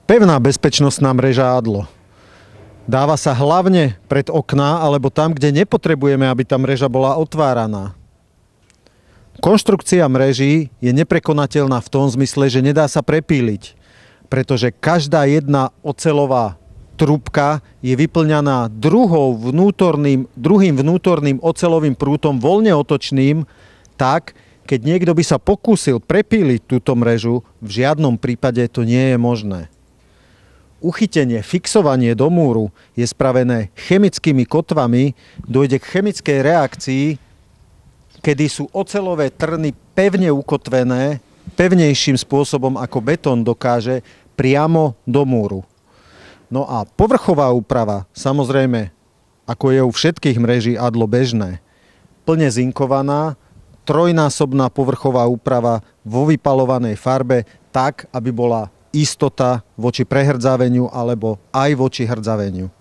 Pevná bezpečnostná mreža ADLO. Dáva sa hlavne pred okná alebo tam, kde nepotrebujeme, aby tá mreža bola otváraná. Konštrukcia mreží je neprekonateľná v tom zmysle, že nedá sa prepíliť, pretože každá jedna oceľová trúbka je vyplňaná druhým vnútorným oceľovým prútom voľne otočným, tak, keď niekto by sa pokúsil prepíliť túto mrežu, v žiadnom prípade to nie je možné. Uchytenie, fixovanie do múru je spravené chemickými kotvami, dojde k chemickej reakcii, kedy sú oceľové trny pevne ukotvené, pevnejším spôsobom ako betón dokáže, priamo do múru. No a povrchová úprava, samozrejme, ako je u všetkých mreží ADLO bežné, plne zinkovaná, trojnásobná povrchová úprava vo vypalovanej farbe tak, aby bola istota voči prehrdzaveniu alebo aj voči hrdzaveniu.